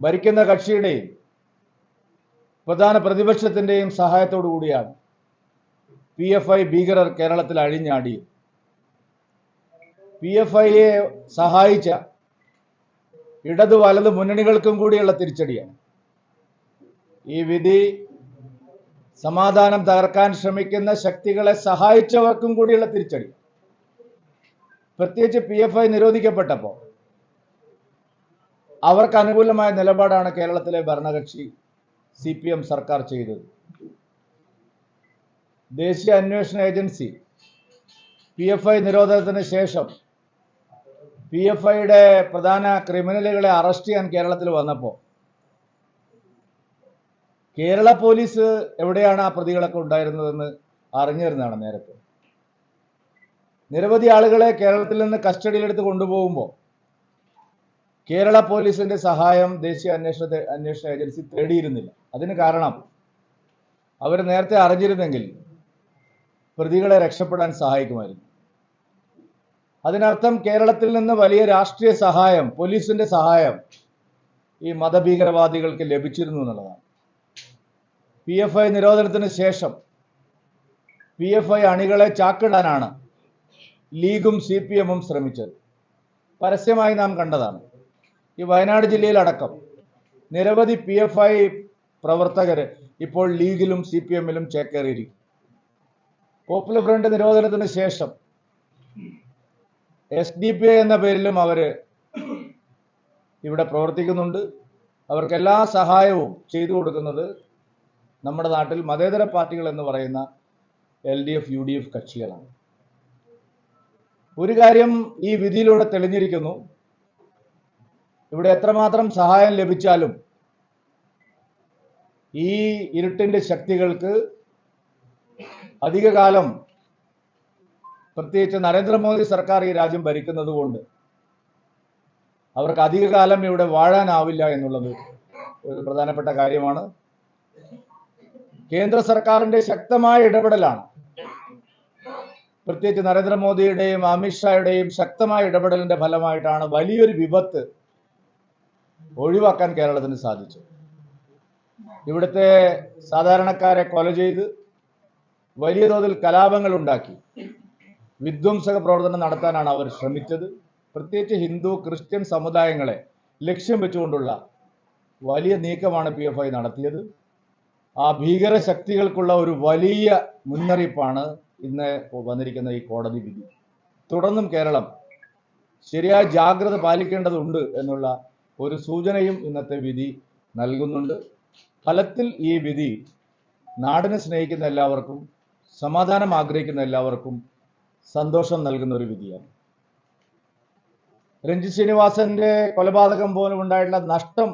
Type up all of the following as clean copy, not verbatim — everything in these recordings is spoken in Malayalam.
ഭരിക്കുന്ന കക്ഷിയുടെയും പ്രധാന പ്രതിപക്ഷത്തിന്റെയും സഹായത്തോടു കൂടിയാണ് PFI ഭീകരർ കേരളത്തിൽ അഴിഞ്ഞാടി. PFIയെ സഹായിച്ച ഇടതു വലത് മുന്നണികൾക്കും കൂടിയുള്ള തിരിച്ചടിയാണ്. ഈ വിധി സമാധാനം തകർക്കാൻ ശ്രമിക്കുന്ന ശക്തികളെ സഹായിച്ചവർക്കും കൂടിയുള്ള തിരിച്ചടി. പ്രത്യേകിച്ച് PFI നിരോധിക്കപ്പെട്ടപ്പോൾ അവർക്ക് അനുകൂലമായ നിലപാടാണ് കേരളത്തിലെ ഭരണകക്ഷി CPM സർക്കാർ ചെയ്തത്. ദേശീയ അന്വേഷണ ഏജൻസി PFI നിരോധനത്തിന് ശേഷം PFIയുടെ പ്രധാന ക്രിമിനലുകളെ അറസ്റ്റ് ചെയ്യാൻ കേരളത്തിൽ വന്നപ്പോൾ കേരള പോലീസ് എവിടെയാണ് ആ പ്രതികളൊക്കെ ഉണ്ടായിരുന്നതെന്ന് അറിഞ്ഞിരുന്നതാണ് നേരത്തെ. നിരവധി ആളുകളെ കേരളത്തിൽ നിന്ന് കസ്റ്റഡിയിലെടുത്ത് കൊണ്ടുപോകുമ്പോൾ കേരള പോലീസിന്റെ സഹായം ദേശീയ അന്വേഷണ ഏജൻസി തേടിയിരുന്നില്ല. അതിന് കാരണം അവർ നേരത്തെ അറിഞ്ഞിരുന്നെങ്കിൽ പ്രതികളെ രക്ഷപ്പെടാൻ സഹായിക്കുമായിരുന്നു. അതിനർത്ഥം കേരളത്തിൽ നിന്ന് വലിയ രാഷ്ട്രീയ സഹായം, പോലീസിന്റെ സഹായം ഈ മതഭീകരവാദികൾക്ക് ലഭിച്ചിരുന്നു എന്നുള്ളതാണ്. PFI നിരോധനത്തിന് ശേഷം PFI അണികളെ ചാക്കിടാനാണ് ലീഗും CPM-ഉം ശ്രമിച്ചത്. പരസ്യമായി നാം കണ്ടതാണ്. ഈ വയനാട് ജില്ലയിലടക്കം നിരവധി PFI പ്രവർത്തകർ ഇപ്പോൾ ലീഗിലും CPM-ലും ചേക്കേറിയിരിക്കും. പോപ്പുലർ ഫ്രണ്ട് നിരോധനത്തിന് ശേഷം SDPI എന്ന പേരിലും അവര് ഇവിടെ പ്രവർത്തിക്കുന്നുണ്ട്. അവർക്ക് എല്ലാ സഹായവും ചെയ്തു കൊടുക്കുന്നത് നമ്മുടെ നാട്ടിൽ മതേതര പാർട്ടികൾ എന്ന് പറയുന്ന LDF UDF കക്ഷികളാണ്. ഒരു കാര്യം ഈ വിധിയിലൂടെ തെളിഞ്ഞിരിക്കുന്നു. ഇവിടെ എത്രമാത്രം സഹായം ലഭിച്ചാലും ഈ ഇരുട്ടിന്റെ ശക്തികൾക്ക് അധികകാലം, പ്രത്യേകിച്ച് നരേന്ദ്രമോദി സർക്കാർ ഈ രാജ്യം ഭരിക്കുന്നത് കൊണ്ട് അവർക്ക് അധികകാലം ഇവിടെ വാഴാനാവില്ല എന്നുള്ളത് ഒരു പ്രധാനപ്പെട്ട കാര്യമാണ്. കേന്ദ്ര സർക്കാരിന്റെ ശക്തമായ ഇടപെടലാണ്, പ്രത്യേകിച്ച് നരേന്ദ്രമോദിയുടെയും അമിത്ഷായുടെയും ശക്തമായ ഇടപെടലിന്റെ ഫലമായിട്ടാണ് വലിയൊരു വിപത്ത് ഒഴിവാക്കാൻ കേരളത്തിന് സാധിച്ചു. ഇവിടുത്തെ സാധാരണക്കാരെ കൊല ചെയ്ത് വലിയ തോതിൽ കലാപങ്ങൾ ഉണ്ടാക്കി വിധ്വംസക പ്രവർത്തനം നടത്താനാണ് അവർ ശ്രമിച്ചത്. പ്രത്യേകിച്ച് ഹിന്ദു ക്രിസ്ത്യൻ സമുദായങ്ങളെ ലക്ഷ്യം വെച്ചുകൊണ്ടുള്ള വലിയ നീക്കമാണ് PFI നടത്തിയത്. ആ ഭീകര ശക്തികൾക്കുള്ള ഒരു വലിയ മുന്നറിയിപ്പാണ് ഇന്ന് വന്നിരിക്കുന്ന ഈ കോടതി വിധി. തുടർന്നും കേരളം ശരിയായ ജാഗ്രത പാലിക്കേണ്ടതുണ്ട് എന്നുള്ള ഒരു സൂചനയും ഇന്നത്തെ വിധി നൽകുന്നുണ്ട്. ഫലത്തിൽ ഈ വിധി നാടിനെ സ്നേഹിക്കുന്ന എല്ലാവർക്കും, സമാധാനം ആഗ്രഹിക്കുന്ന എല്ലാവർക്കും സന്തോഷം നൽകുന്ന ഒരു വിധിയാണ്. രഞ്ജിത് ശ്രീനിവാസന്റെ കൊലപാതകം പോലും ഉണ്ടായിട്ടുള്ള നഷ്ടം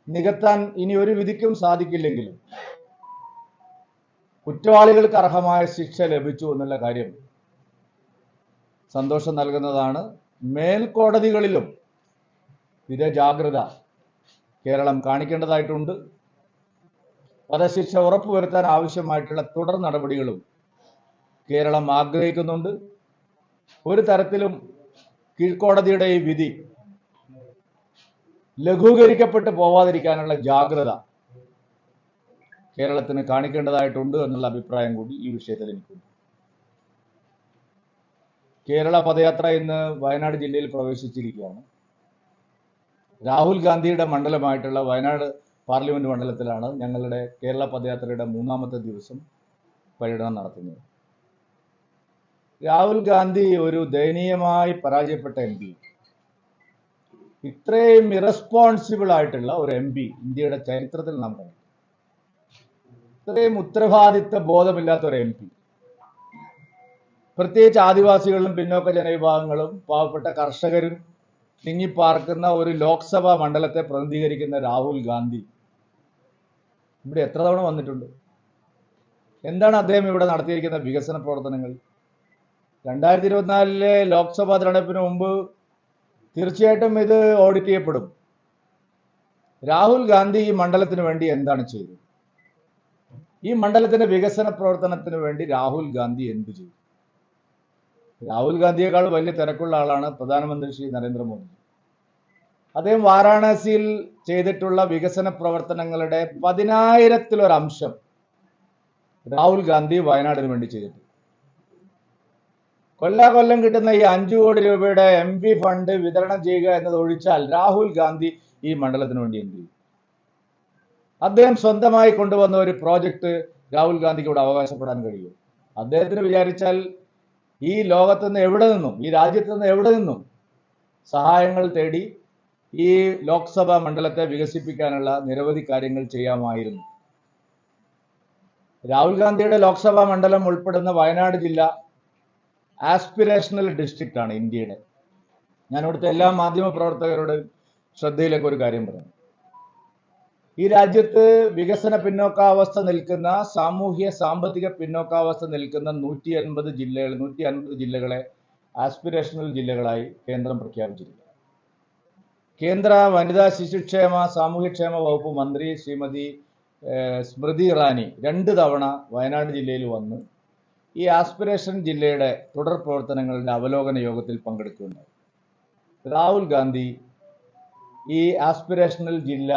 നികത്താൻ ഇനി ഒരു വിധിക്കും സാധിക്കില്ലെങ്കിലും കുറ്റവാളികൾക്ക് അർഹമായ ശിക്ഷ ലഭിച്ചു എന്നുള്ള കാര്യം സന്തോഷം നൽകുന്നതാണ്. മേൽക്കോടതികളിലും ഇതേ ജാഗ്രത കേരളം കാണിക്കേണ്ടതായിട്ടുണ്ട്. വധശിക്ഷ ഉറപ്പുവരുത്താൻ ആവശ്യമായിട്ടുള്ള തുടർ നടപടികളും കേരളം ആഗ്രഹിക്കുന്നുണ്ട്. ഒരു തരത്തിലും കീഴ്ക്കോടതിയുടെ ഈ വിധി ലഘൂകരിക്കപ്പെട്ടു പോവാതിരിക്കാനുള്ള ജാഗ്രത കേരളത്തിന് കാണിക്കേണ്ടതായിട്ടുണ്ട് എന്നുള്ള അഭിപ്രായം കൂടി ഈ വിഷയത്തിൽ എനിക്കുണ്ട്. കേരള പദയാത്ര ഇന്ന് വയനാട് ജില്ലയിൽ പ്രവേശിച്ചിരിക്കുകയാണ്. രാഹുൽ ഗാന്ധിയുടെ മണ്ഡലമായിട്ടുള്ള വയനാട് പാർലമെന്റ് മണ്ഡലത്തിലാണ് ഞങ്ങളുടെ കേരള പദയാത്രയുടെ 3ാമത്തെ ദിവസം പര്യടനം നടത്തുന്നത്. രാഹുൽ ഗാന്ധി ഒരു ദയനീയമായി പരാജയപ്പെട്ട MP, ഇത്രയും ഇറസ്പോൺസിബിൾ ആയിട്ടുള്ള ഒരു MP ഇന്ത്യയുടെ ചരിത്രത്തിൽ നാം കണ്ടു. ഇത്രയും ഉത്തരവാദിത്വ ബോധമില്ലാത്ത ഒരു MP, പ്രത്യേകിച്ച് ആദിവാസികളും പിന്നോക്ക ജനവിഭാഗങ്ങളും പാവപ്പെട്ട കർഷകരും തിങ്ങിപ്പാർക്കുന്ന ഒരു ലോക്സഭാ മണ്ഡലത്തെ പ്രതിനിധീകരിക്കുന്ന രാഹുൽ ഗാന്ധി ഇവിടെ എത്ര തവണ വന്നിട്ടുണ്ട്? എന്താണ് അദ്ദേഹം ഇവിടെ നടത്തിയിരിക്കുന്ന വികസന പ്രവർത്തനങ്ങൾ? 2024 ലോക്സഭാ തെരഞ്ഞെടുപ്പിന് മുമ്പ് തീർച്ചയായിട്ടും ഇത് ഓഡിറ്റ് ചെയ്യപ്പെടും. രാഹുൽ ഗാന്ധി ഈ മണ്ഡലത്തിന് വേണ്ടി എന്താണ് ചെയ്തത്? ഈ മണ്ഡലത്തിന്റെ വികസന പ്രവർത്തനത്തിന് വേണ്ടി രാഹുൽ ഗാന്ധി എന്ത് ചെയ്തു? രാഹുൽ ഗാന്ധിയേക്കാൾ വലിയ തിരക്കുള്ള ആളാണ് പ്രധാനമന്ത്രി ശ്രീ നരേന്ദ്രമോദി. അദ്ദേഹം വാരാണസിയിൽ ചെയ്തിട്ടുള്ള വികസന പ്രവർത്തനങ്ങളുടെ 10,000-ലൊരംശം രാഹുൽ ഗാന്ധി വയനാടിന് വേണ്ടി ചെയ്തിട്ടുണ്ട്. കൊല്ലാകൊല്ലം കിട്ടുന്ന ഈ 5 കോടി രൂപയുടെ MP ഫണ്ട് വിതരണം ചെയ്യുക എന്നത് ഒഴിച്ചാൽ രാഹുൽ ഗാന്ധി ഈ മണ്ഡലത്തിന് വേണ്ടി എന്ത് ചെയ്യും? അദ്ദേഹം സ്വന്തമായി കൊണ്ടുവന്ന ഒരു പ്രോജക്റ്റ് രാഹുൽ ഗാന്ധിക്ക് ഇവിടെ അവകാശപ്പെടാൻ കഴിയും? അദ്ദേഹത്തിന് വിചാരിച്ചാൽ ഈ ലോകത്തുനിന്ന് എവിടെ നിന്നും, ഈ രാജ്യത്ത് നിന്ന് എവിടെ നിന്നും സഹായങ്ങൾ തേടി ഈ ലോക്സഭാ മണ്ഡലത്തെ വികസിപ്പിക്കാനുള്ള നിരവധി കാര്യങ്ങൾ ചെയ്യാമായിരുന്നു. രാഹുൽ ഗാന്ധിയുടെ ലോക്സഭാ മണ്ഡലം ഉൾപ്പെടുന്ന വയനാട് ജില്ല ആസ്പിറേഷണൽ ഡിസ്ട്രിക്റ്റ് ആണ് ഇന്ത്യയുടെ. ഞാൻ ഇവിടുത്തെ എല്ലാ മാധ്യമ പ്രവർത്തകരോട് ശ്രദ്ധയിലേക്ക് ഒരു കാര്യം പറയാം. ഈ രാജ്യത്ത് വികസന പിന്നോക്കാവസ്ഥ നിൽക്കുന്ന, സാമൂഹ്യ സാമ്പത്തിക പിന്നോക്കാവസ്ഥ നിൽക്കുന്ന 150 ജില്ലകളെ ആസ്പിറേഷണൽ ജില്ലകളായി കേന്ദ്രം പ്രഖ്യാപിച്ചിരിക്കുന്നു. കേന്ദ്ര വനിതാ ശിശുക്ഷേമ സാമൂഹ്യക്ഷേമ വകുപ്പ് മന്ത്രി ശ്രീമതി സ്മൃതി ഇറാനി 2 തവണ വയനാട് ജില്ലയിൽ വന്ന് ഈ ആസ്പിറേഷൻ ജില്ലയുടെ തുടർ പ്രവർത്തനങ്ങളുടെ അവലോകന യോഗത്തിൽ പങ്കെടുക്കുകയുണ്ടായി. രാഹുൽ ഗാന്ധി ഈ ആസ്പിറേഷണൽ ജില്ല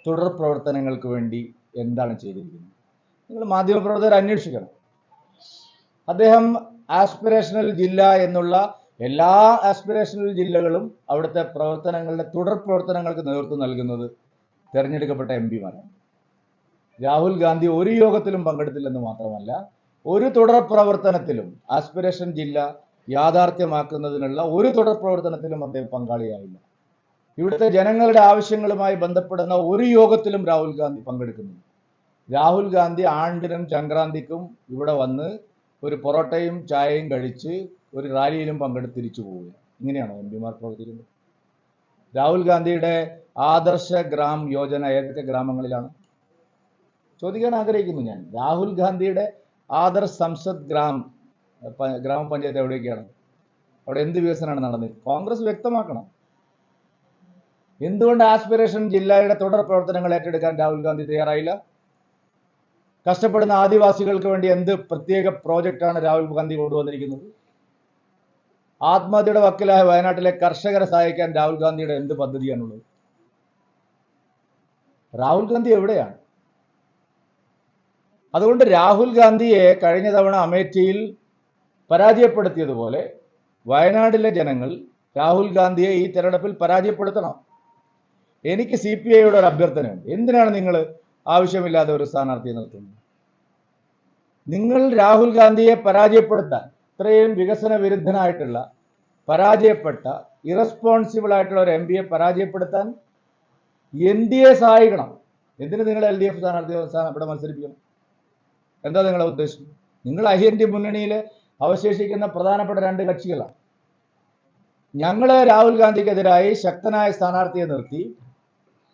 തുടർ പ്രവർത്തനങ്ങൾക്ക് വേണ്ടി എന്താണ് ചെയ്തിരിക്കുന്നത്? നിങ്ങൾ മാധ്യമപ്രവർത്തകർ അന്വേഷിക്കണം. അദ്ദേഹം ആസ്പിറേഷണൽ ജില്ല എന്നുള്ള എല്ലാ ആസ്പിറേഷണൽ ജില്ലകളും അവിടുത്തെ പ്രവർത്തനങ്ങളുടെ തുടർ പ്രവർത്തനങ്ങൾക്ക് നേതൃത്വം നൽകുന്നത് തെരഞ്ഞെടുക്കപ്പെട്ട MP-മാരാണ്. രാഹുൽ ഗാന്ധി ഒരു യോഗത്തിലും പങ്കെടുത്തില്ലെന്ന് മാത്രമല്ല, ഒരു തുടർ പ്രവർത്തനത്തിലും ആസ്പിറേഷൻ ജില്ല യാഥാർത്ഥ്യമാക്കുന്നതിനുള്ള ഒരു തുടർ പ്രവർത്തനത്തിലും അദ്ദേഹം പങ്കാളിയായില്ല. ഇവിടുത്തെ ജനങ്ങളുടെ ആവശ്യങ്ങളുമായി ബന്ധപ്പെടുന്ന ഒരു യോഗത്തിലും രാഹുൽ ഗാന്ധി പങ്കെടുക്കുന്നില്ല. രാഹുൽ ഗാന്ധി ആണ്ടിനും സംക്രാന്തിക്കും ഇവിടെ വന്ന് ഒരു പൊറോട്ടയും ചായയും കഴിച്ച് ഒരു റാലിയിലും പങ്കെടുത്ത് തിരിച്ചു പോവുക. ഇങ്ങനെയാണോ MP-മാർ പ്രവർത്തിക്കുന്നത്? രാഹുൽ ഗാന്ധിയുടെ ആദർശ ഗ്രാം യോജന ഏതൊക്കെ ഗ്രാമങ്ങളിലാണ് ചോദിക്കാൻ ആഗ്രഹിക്കുന്നു ഞാൻ. രാഹുൽ ഗാന്ധിയുടെ ആദർശ് സംസദ് ഗ്രാമപഞ്ചായത്ത് എവിടെയൊക്കെയാണ്? അവിടെ എന്ത് വികസനമാണ് നടന്നത്? കോൺഗ്രസ് വ്യക്തമാക്കണം. എന്തുകൊണ്ട് ആസ്പിറേഷൻ ജില്ലയുടെ തുടർ പ്രവർത്തനങ്ങൾ ഏറ്റെടുക്കാൻ രാഹുൽ ഗാന്ധി തയ്യാറായില്ല? കഷ്ടപ്പെടുന്ന ആദിവാസികൾക്ക് വേണ്ടി എന്ത് പ്രത്യേക പ്രോജക്റ്റാണ് രാഹുൽ ഗാന്ധി കൊണ്ടുവന്നിരിക്കുന്നത്? ആത്മഹത്യയുടെ വക്കിലായ വയനാട്ടിലെ കർഷകരെ സഹായിക്കാൻ രാഹുൽ ഗാന്ധിയുടെ എന്ത് പദ്ധതിയാണുള്ളത്? രാഹുൽ ഗാന്ധി എവിടെയാണ്? അതുകൊണ്ട് രാഹുൽ ഗാന്ധിയെ കഴിഞ്ഞ തവണ അമേഠിയിൽ പരാജയപ്പെടുത്തിയതുപോലെ വയനാട്ടിലെ ജനങ്ങൾ രാഹുൽ ഗാന്ധിയെ ഈ തെരഞ്ഞെടുപ്പിൽ പരാജയപ്പെടുത്തണം. എനിക്ക് CPIയോട് ഒരു അഭ്യർത്ഥനയുണ്ട്. എന്തിനാണ് നിങ്ങൾ ആവശ്യമില്ലാതെ ഒരു സ്ഥാനാർത്ഥിയെ നിർത്തുന്നത്? നിങ്ങൾ രാഹുൽ ഗാന്ധിയെ പരാജയപ്പെടുത്താൻ, ഇത്രയും വികസന വിരുദ്ധനായിട്ടുള്ള, പരാജയപ്പെട്ട, ഇറസ്പോൺസിബിൾ ആയിട്ടുള്ള ഒരു MP-യെ പരാജയപ്പെടുത്താൻ NDA സഹായിക്കണം. എന്തിന് നിങ്ങൾ LDF സ്ഥാനാർത്ഥിയെ ഇവിടെ മത്സരിപ്പിക്കണം? എന്താ നിങ്ങളുടെ ഉദ്ദേശം? നിങ്ങൾ IND മുന്നണിയിലെ അവശേഷിക്കുന്ന പ്രധാനപ്പെട്ട 2 കക്ഷികളാണ്. ഞങ്ങൾ രാഹുൽ ഗാന്ധിക്കെതിരായി ശക്തനായ സ്ഥാനാർത്ഥിയെ നിർത്തി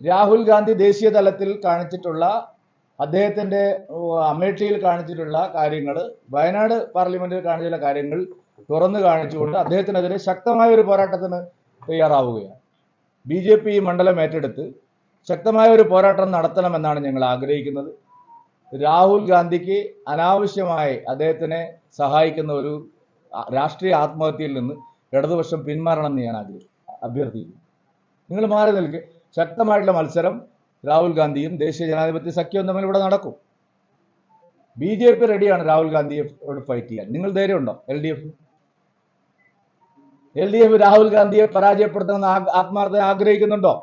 രാഹുൽ ഗാന്ധി ദേശീയ തലത്തിൽ കാണിച്ചിട്ടുള്ള, അദ്ദേഹത്തിന്റെ അമേഠിയിൽ കാണിച്ചിട്ടുള്ള കാര്യങ്ങൾ, വയനാട് പാർലമെന്റിൽ കാണിച്ചിട്ടുള്ള കാര്യങ്ങൾ തുറന്നു കാണിച്ചുകൊണ്ട് അദ്ദേഹത്തിനെതിരെ ശക്തമായ ഒരു പോരാട്ടത്തിന് തയ്യാറാവുകയാണ്. BJP ഈ മണ്ഡലം ഏറ്റെടുത്ത് ശക്തമായ ഒരു പോരാട്ടം നടത്തണമെന്നാണ് ഞങ്ങൾ ആഗ്രഹിക്കുന്നത്. രാഹുൽ ഗാന്ധിക്ക് അനാവശ്യമായി അദ്ദേഹത്തിനെ സഹായിക്കുന്ന ഒരു രാഷ്ട്രീയ ആത്മഹത്യയിൽ നിന്ന് ഇടതുപക്ഷം പിന്മാറണമെന്ന് ഞാൻ അഭ്യർത്ഥിക്കുന്നു. നിങ്ങൾ മാറി നിൽക്കുക. ശക്തമായിട്ടുള്ള മത്സരം രാഹുൽ ഗാന്ധിയും ദേശീയ ജനാധിപത്യ സഖ്യവും തമ്മിൽ ഇവിടെ നടക്കും. BJP റെഡിയാണ് രാഹുൽ ഗാന്ധിയോട് ഫൈറ്റ് ചെയ്യാൻ. നിങ്ങൾ ധൈര്യമുണ്ടോ? LDF രാഹുൽ ഗാന്ധിയെ പരാജയപ്പെടുത്തണമെന്ന് ആത്മാർത്ഥത ആഗ്രഹിക്കുന്നുണ്ടോ?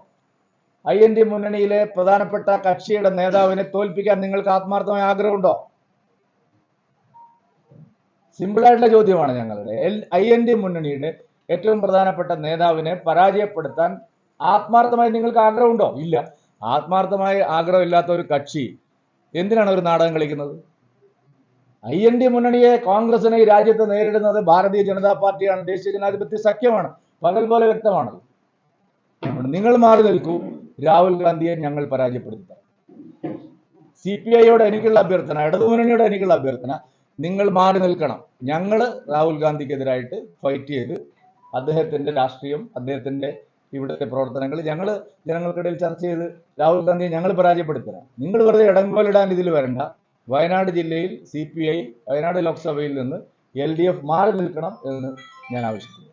IND മുന്നണിയിലെ പ്രധാനപ്പെട്ട കക്ഷിയുടെ നേതാവിനെ തോൽപ്പിക്കാൻ നിങ്ങൾക്ക് ആത്മാർത്ഥമായ ആഗ്രഹമുണ്ടോ? സിമ്പിളായിട്ടുള്ള ചോദ്യമാണ് ഞങ്ങളുടെ. IND മുന്നണിയുടെ ഏറ്റവും പ്രധാനപ്പെട്ട നേതാവിനെ പരാജയപ്പെടുത്താൻ ആത്മാർത്ഥമായി നിങ്ങൾക്ക് ആഗ്രഹമുണ്ടോ? ഇല്ല. ആത്മാർത്ഥമായ ആഗ്രഹമില്ലാത്ത ഒരു കക്ഷി എന്തിനാണ് ഒരു നാടകം കളിക്കുന്നത്? IND മുന്നണിയെ, കോൺഗ്രസിനെ ഈ രാജ്യത്ത് നേരിടുന്നത് ഭാരതീയ ജനതാ പാർട്ടിയാണ്, ദേശീയ ജനാധിപത്യ സഖ്യമാണ്. പകൽ പോലെ വ്യക്തമാണ്. നിങ്ങൾ മാറി നിൽക്കൂ. രാഹുൽ ഗാന്ധിയെ ഞങ്ങൾ പരാജയപ്പെടുത്താം. CPIയോട് എനിക്കുള്ള അഭ്യർത്ഥന, ഇടതുമുന്നണിയോട് എനിക്കുള്ള അഭ്യർത്ഥന, നിങ്ങൾ മാറി നിൽക്കണം. ഞങ്ങൾ രാഹുൽ ഗാന്ധിക്കെതിരായിട്ട് ഫൈറ്റ് ചെയ്ത് അദ്ദേഹത്തിന്റെ രാഷ്ട്രീയം, അദ്ദേഹത്തിന്റെ ഇവിടുത്തെ പ്രവർത്തനങ്ങൾ ഞങ്ങൾ ജനങ്ങൾക്കിടയിൽ ചർച്ച ചെയ്ത് രാഹുൽ ഗാന്ധിയെ ഞങ്ങൾ പരാജയപ്പെടുത്തണം. നിങ്ങൾ വെറുതെ ഇടംപോലിടാൻ ഇതിൽ വരണ്ട. വയനാട് ജില്ലയിൽ CPI, വയനാട് ലോക്സഭയിൽ നിന്ന് LDF മാറി നിൽക്കണം എന്ന് ഞാൻ ആവശ്യപ്പെടുന്നു.